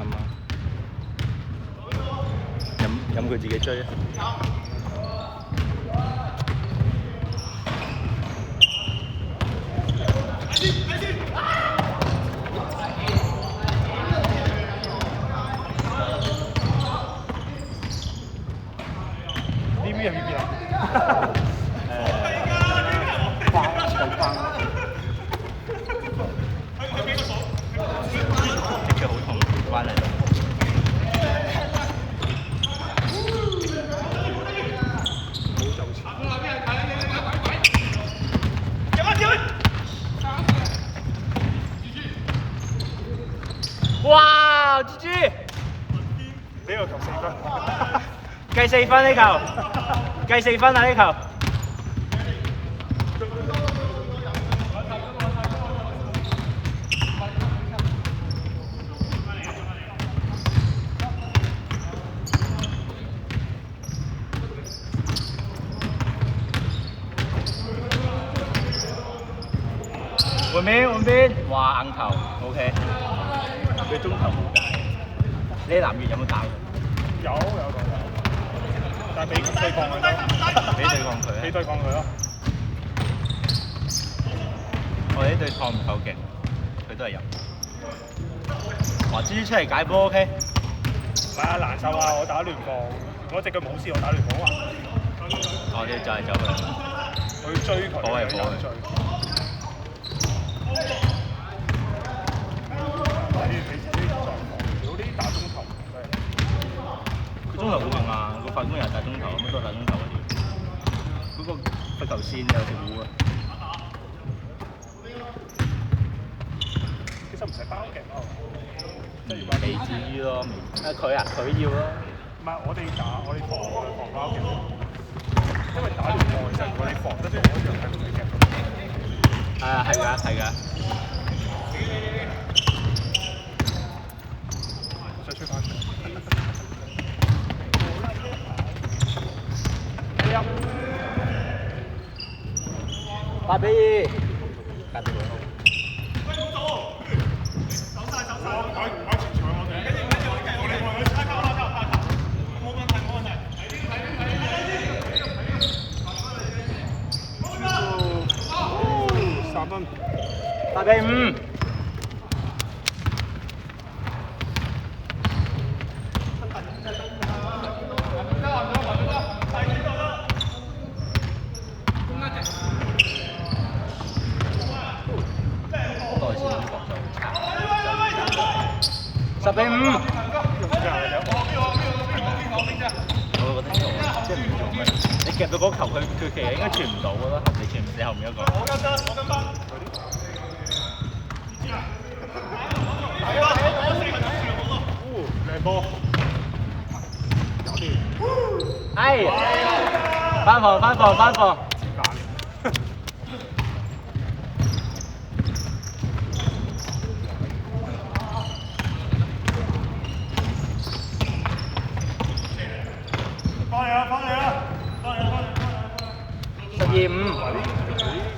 啱啱。任佢自己追啊！呢邊係邊邊啊？隻腳好痛，關喺度。哇！GG！呢個球4分，計4分呢球，計4分啊呢球！換邊，哇硬球 ，OK。佢中球好大。呢南越有冇打？有，但係俾對抗佢咯，俾對抗佢啊！俾對抗佢咯。我哋啲對抗唔夠勁，佢都係入。哇！蜘蛛出嚟解波 OK。唔係啊，難受啊！我打聯防，我隻腳冇事，我打聯防啊。我哋就係走佢。我要追佢，火係火嘅。中頭好勁啊！個法官又係大中頭，乜都係大中頭嗰啲。嗰個罰球線有條弧啊！其實唔使包勁咯，即係如果未至於咯，佢要咯。唔係我哋防包勁，因為打聯防其實如果你防得啲好強係唔會夾到。係㗎。再吹翻出嚟。8比2，8比2。3分8比5。10比5。我覺得即係唔做咩？你夾到嗰球，佢其實應該傳唔到嘅咯，你傳唔死後面一個。靚波，哎！翻防！12-5。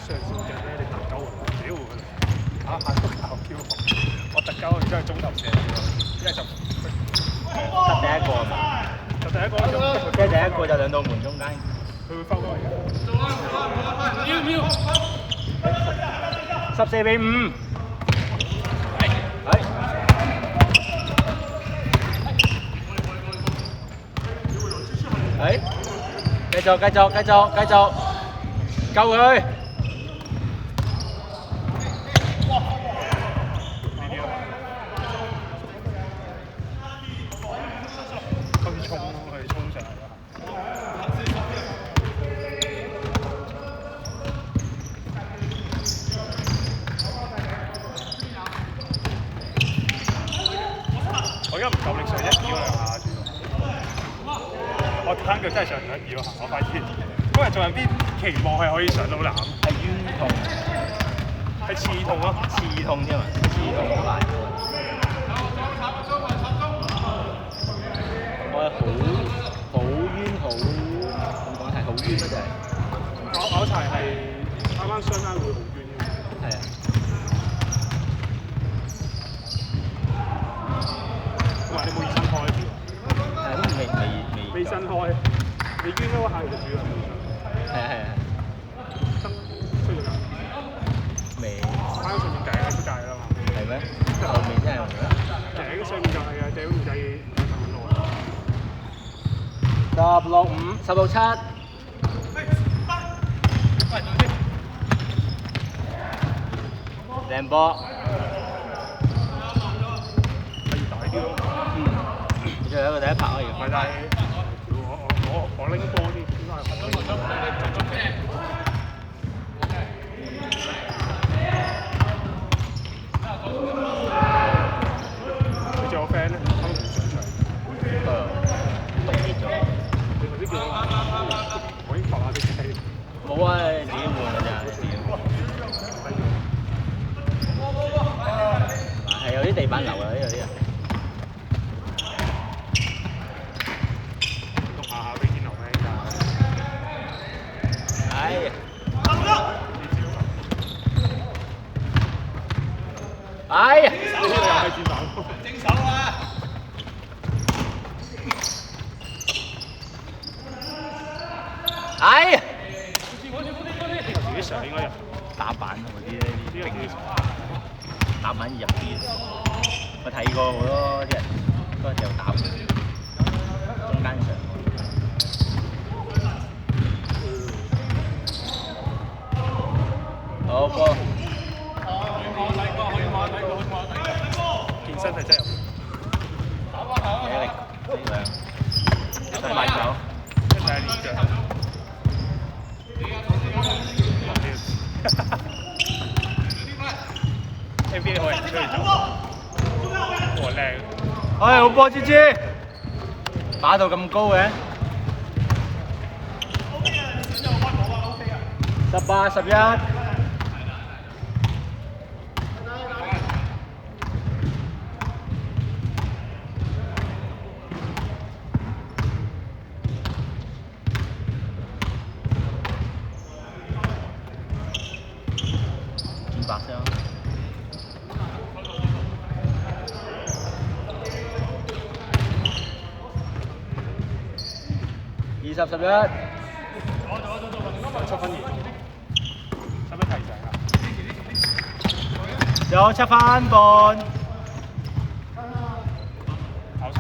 上線嘅咧，你特鳩佢，屌佢！下都搞 Q 我特鳩佢真係中頭射，一係就得第一個啊嘛，就第一個咯，即係第一個就兩道門中間。佢會收開14比5。繼續，救佢！佢衝上嚟啦！我而家唔夠力上1、2嗰兩下住，我攤腳真係上2咯，我發現嗰日仲有啲期望係可以上到籃，係冤痛，係刺痛咯，刺痛添啊，刺痛好難過。我係好冤，點講係好冤啊！真係。拗柴係啱啱雙單會好冤嘅。係啊。新開，你捐嗰個客就主要係啊係啊，出咗㗎，未翻上面計出界啦嘛。係咩？後面真係唔得。頂上面就係啊，頂唔計16-5。16-7。靚波。可以大啲咯。最後一個第一拍可以。唔係，但係我拎波啲應該係佢仲有 friend 咧，可能唔上場。凍結咗。你頭先叫我已經拍下啲機。冇啊，你自己換㗎咋，你自己換。係有啲地板流啊，有啲人。下俾天流咩㗎？係。哎呀！呢個又係轉手。整手啊！哎呀！自己上應該入打板嗰啲呢啲呢打板入啲，我睇過好多啲人都係有打板，中間上。好波。健身係真係有。體力量，189。一睇係練腳。NBA 可以出去走，哇靚！哎，好波，芝芝，打到咁高嘅。18、11。見白聲。20、11。7分2，使唔使提醒啊？有7分半。考察。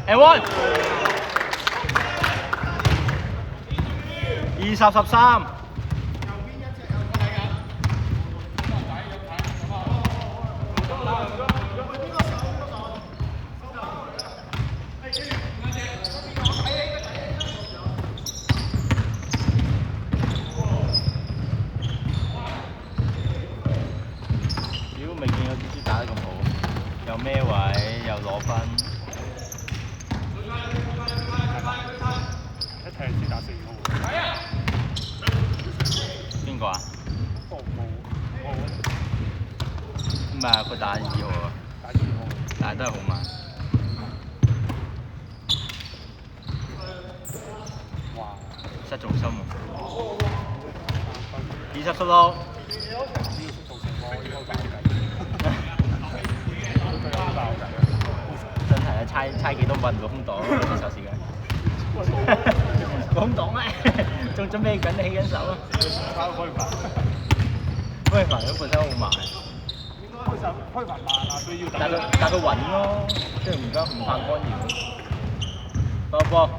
And one。20、13。屌，未見過蜘蛛打得咁好，又孭位又攞分。一睇就知打4號。邊個啊？冇。唔係啊，佢打2號啊，打2號。但係都係好慢。哇！失重心啊！20、16。真係啊，猜幾多運個空檔呢手時間。空檔咧，仲準備緊起緊手啊！開帆佢本身好慢。開帆慢啊，所以要但佢穩咯，即係而家唔怕干擾。波。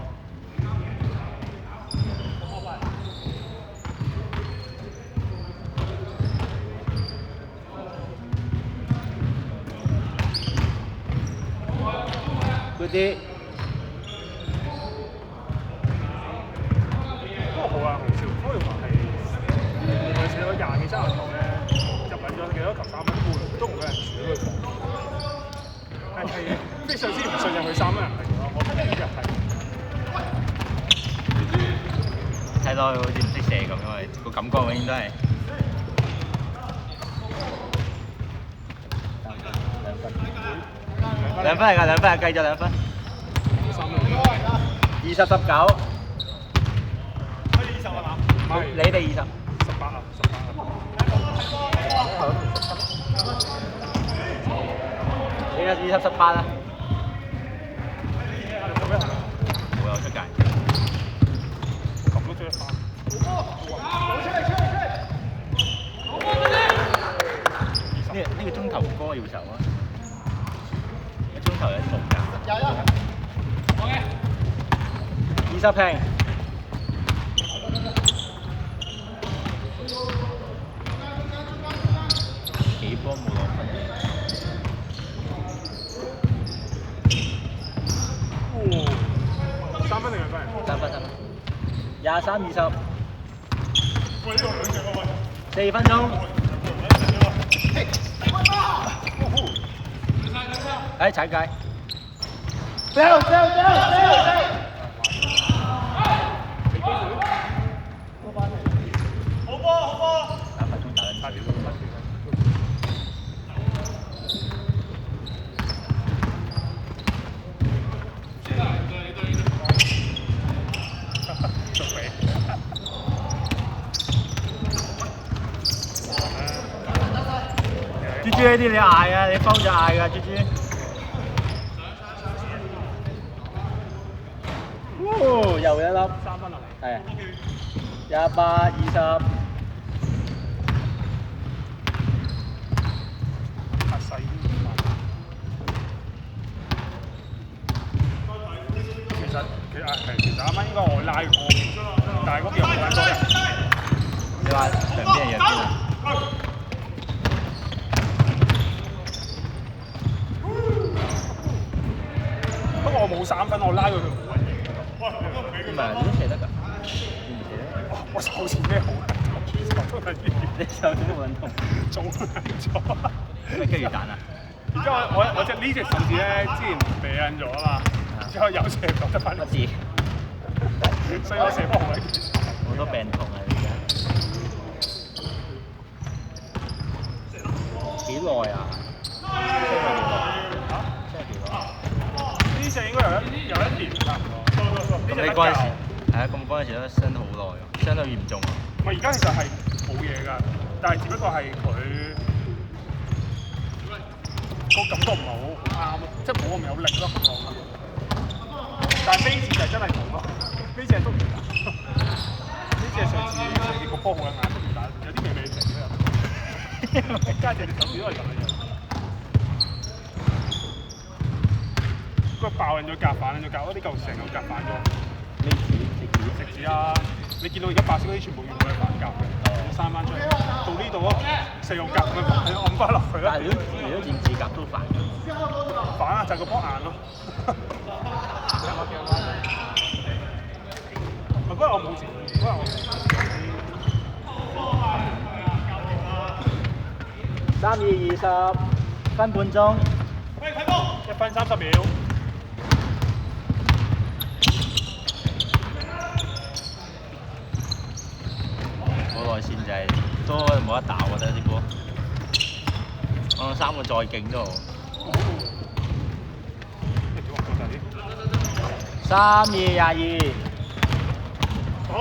嗰啲。不過好啊，洪少開帆係佢射咗20幾30球咧，入緊咗幾多球3分半，都唔俾人處佢防。係非常之唔信任佢3分人嚟咯，我覺得呢日係。睇落去好似唔識射咁，因為個感覺永遠都係2分嚟㗎，2分，繼續2分。20-19，唔係你哋20。18啊你嘅20-18啊？做咩行啊？冇有出界。咁都追得翻。呢個中投歌要受啊！中投有啲無價。20平。幾波冇攞分。3分定2分？3分。23-20。4分鐘。哎，踩界。走！好波！3分鐘打緊3秒。豬豬呢啲你嗌啊，你幫咗嗌㗎，豬豬。又一粒。3分落嚟。係。28-20。太細啲。其實啱啱應該我拉過，但係嗰邊又冇咁多人。你話上邊人入邊啊？不過我冇3分，我拉佢冇乜嘢。唔係，你都射得㗎。你唔射得？我手前咩好啊？你手指都冇運動。中咗。咩雞魚蛋啊？而家我隻呢隻手指咧，之前病咗啊嘛，之後有射唔得翻。我知。所以我射波好危險。好多病痛啊！而家。幾耐啊？呢隻應該有一年差唔多。咁你嗰陣時係啊？咁嗰陣時都傷得好耐喎，傷到嚴重啊！唔係而家其實係冇嘢㗎，但係只不過係佢個感覺唔係好啱咯，即係冇咁有力咯。但係呢次就真係冇咯，呢隻都唔打。呢隻上次你個波好硬都唔打，有啲微微地嘅。加隻手指都係咁樣。佢爆人咗夾反，咗夾，呢嚿成嚿夾反咗。呢食指啊！你見到而家白色嗰啲全部用佢反夾嘅，生翻出嚟。到呢度啊，4用夾咁樣按翻落去啦。但係如果染指甲都煩。反啊，就係個波硬咯。嗰日我冇事，嗰日我32-20，分半鐘。1分30秒。好耐線就係都冇得打，我覺得啲波。3個再勁都好。32-22。好。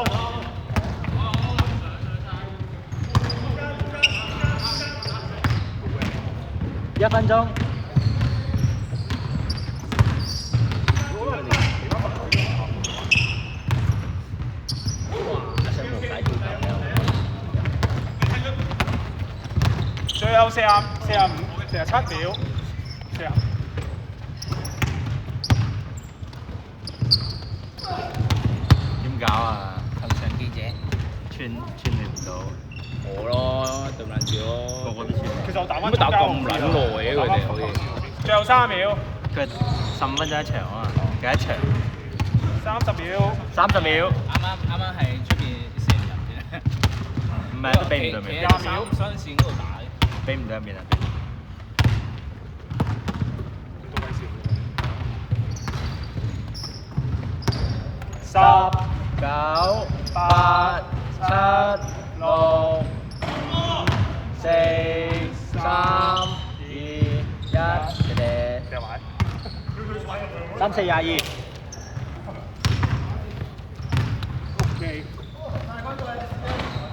1分鐘。最後45、47秒，40。點搞啊？頭上記者穿你唔到。我咯，對唔住咯。個個都穿。其實我打翻點解打咁撚耐嘅佢哋好似？最後3秒。佢15分鐘一場啊嘛，計一場。30秒。30秒。啱啱係出邊射人嘅。唔係都俾唔對面。20秒。雙線嗰度打。俾唔對面啊！ 10、9、8、7、6、5、4、3、2、1，你哋。3、4、22。氣。